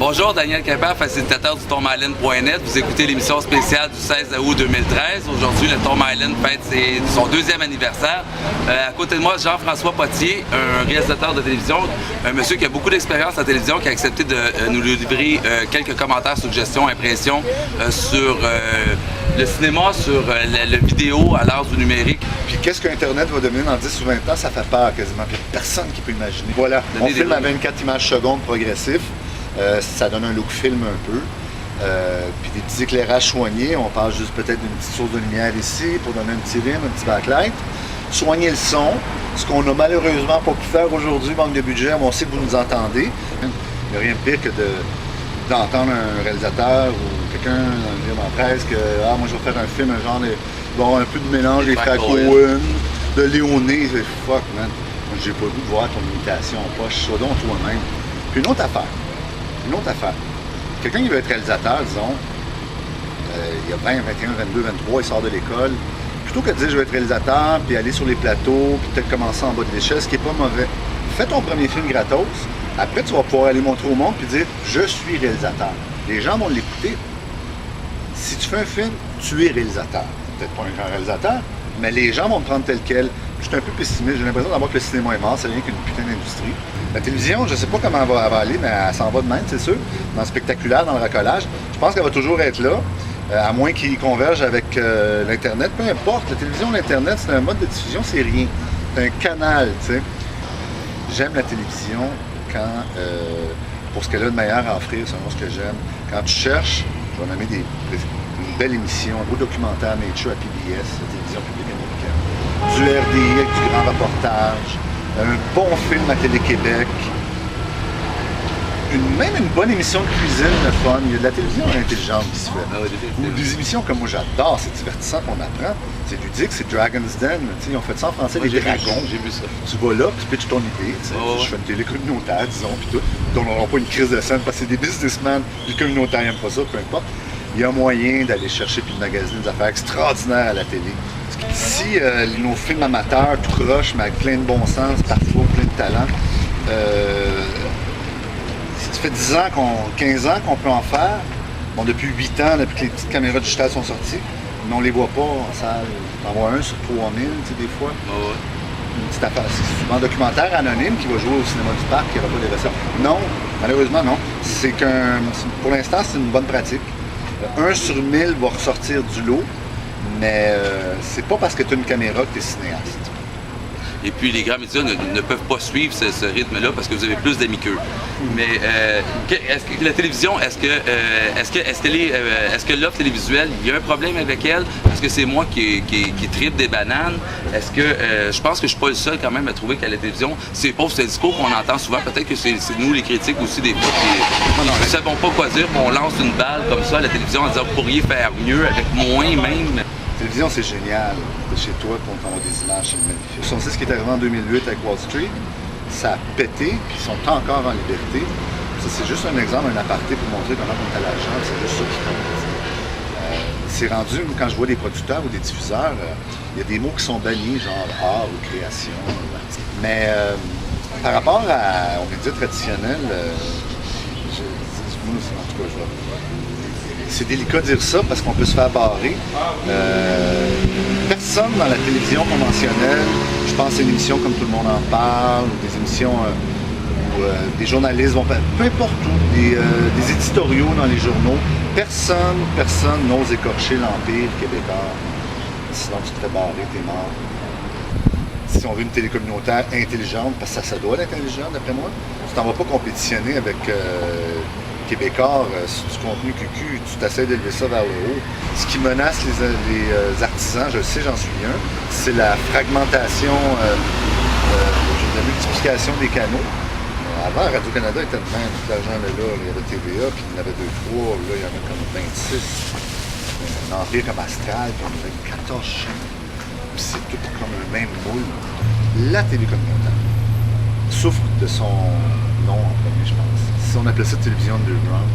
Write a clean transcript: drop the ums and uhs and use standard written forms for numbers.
Bonjour, Daniel Quimper, facilitateur du TomIsland.net. Vous écoutez l'émission spéciale du 16 août 2013. Aujourd'hui, le Tom Island fête son 2e anniversaire. À côté de moi, Jean-François Potier, un réalisateur de télévision, un monsieur qui a beaucoup d'expérience en télévision, qui a accepté de nous livrer quelques commentaires, suggestions, impressions sur le cinéma, sur le vidéo à l'ère du numérique. Puis qu'est-ce qu'Internet va devenir dans 10 ou 20 ans, ça fait peur quasiment. Puis il n'y a personne qui peut imaginer. Voilà, on filme à 24 images secondes progressif. Ça donne un look film un peu. Puis des petits éclairages soignés. On parle juste peut-être d'une petite source de lumière ici pour donner un petit rim, un petit backlight. Soigner le son, ce qu'on n'a malheureusement pas pu faire aujourd'hui, manque de budget, mais on sait que vous nous entendez. Il n'y a rien de pire que d'entendre un réalisateur ou quelqu'un dans la presse que moi je vais faire un film, un genre de, bon, un peu de mélange des frères Cohen, de Léoné. Fuck man, moi j'ai pas le goût de voir ton imitation en poche, sois donc toi-même. Puis une autre affaire. Quelqu'un qui veut être réalisateur, disons, il y a 20, 21, 22, 23, il sort de l'école. Plutôt que de dire je veux être réalisateur, puis aller sur les plateaux, puis peut-être commencer en bas de l'échelle, ce qui n'est pas mauvais. Fais ton premier film gratos, après tu vas pouvoir aller montrer au monde puis dire je suis réalisateur. Les gens vont l'écouter. Si tu fais un film, tu es réalisateur. Peut-être pas un grand réalisateur, mais les gens vont te prendre tel quel. Je suis un peu pessimiste, j'ai l'impression d'abord que le cinéma est mort, c'est rien qu'une putain d'industrie. La télévision, je ne sais pas comment elle va aller, mais elle s'en va de même, c'est sûr. Dans le spectaculaire, dans le racolage. Je pense qu'elle va toujours être là, à moins qu'il converge avec l'Internet. Peu importe, la télévision, l'Internet, c'est un mode de diffusion, c'est rien. C'est un canal, tu sais. J'aime la télévision quand, pour ce qu'elle a de meilleur à offrir, selon ce que j'aime. Quand tu cherches, je vais nommer une belle émission, un beau documentaire Nature à PBS, la télévision publique américaine. Du RDI avec du grand reportage, un bon film à Télé-Québec, même une bonne émission de cuisine, le fun. Il y a de la télévision intelligente qui se fait. Ou des émissions comme moi j'adore, c'est divertissant qu'on apprend. C'est ludique, c'est Dragon's Den. Ils ont fait ça en français, les dragons. J'ai vu ça. Tu vas là, puis tu pitches ton idée. Je fais une télé communautaire, disons, puis tout. Donc on n'aura pas une crise de scène parce que c'est des businessmen, les communautaires n'aiment pas ça, peu importe. Il y a moyen d'aller chercher puis de magasiner des affaires extraordinaires à la télé. Si nos films amateurs, tout croche, mais avec plein de bon sens, parfois plein de talent, ça fait 10 ans, 15 ans qu'on peut en faire. Bon, depuis 8 ans, depuis que les petites caméras digitales sont sorties, mais on les voit pas en salle. On en voit un sur 3000, tu sais, des fois. Une petite affaire. C'est souvent un documentaire anonyme qui va jouer au cinéma du parc, qui n'aura pas des recettes. Non, malheureusement, non. Pour l'instant, c'est une bonne pratique. 1 sur 1000 va ressortir du lot, mais c'est pas parce que tu as une caméra que tu es cinéaste. Et puis les grands médias ne peuvent pas suivre ce rythme-là parce que vous avez plus d'amis qu'eux. Mais est-ce que la télévision, est-ce que l'offre télévisuelle, il y a un problème avec elle? Est-ce que c'est moi qui tripe des bananes? Est-ce que je pense que je suis pas le seul quand même à trouver qu'à la télévision, c'est pas ce discours qu'on entend souvent. Peut-être que c'est nous les critiques aussi des fois qui ne savons pas quoi dire, on lance une balle comme ça à la télévision en disant vous pourriez faire mieux avec moins même. La télévision, c'est génial. Chez toi, pour t'envoie des images, c'est magnifique. On sait ce qui est arrivé en 2008 avec Wall Street. Ça a pété, puis ils sont encore en liberté. Ça, c'est juste un exemple, un aparté pour montrer comment on est à l'argent. C'est juste ça qui compte. C'est rendu, quand je vois des producteurs ou des diffuseurs, il y a des mots qui sont bannis, genre art ou création. Mais par rapport aux médias traditionnels, en tout cas, c'est délicat de dire ça parce qu'on peut se faire barrer. Personne dans la télévision conventionnelle, je pense à une émission comme Tout le monde en parle, ou des émissions où des journalistes vont, peu importe où, des éditoriaux dans les journaux, personne n'ose écorcher l'Empire québécois. Sinon tu te fais barrer, t'es mort. Si on veut une télé communautaire intelligente, parce que ça doit être intelligent d'après moi, tu t'en vas pas compétitionner avec Québécois sur du contenu cucu, tu t'essaies d'élever ça vers le haut. Ce qui menace les artisans, je le sais, j'en suis un, c'est la fragmentation, la multiplication des canaux. Avant, Radio-Canada était de même, tout l'argent là, il y avait TVA, puis il y en avait 2-3, là, il y en a comme 26. Un empire comme Astral, puis on avait 14 chaînes. Puis c'est tout comme le même moule. La télé communautaire souffre de son nom en premier, je pense. Si on appelait ça télévision underground,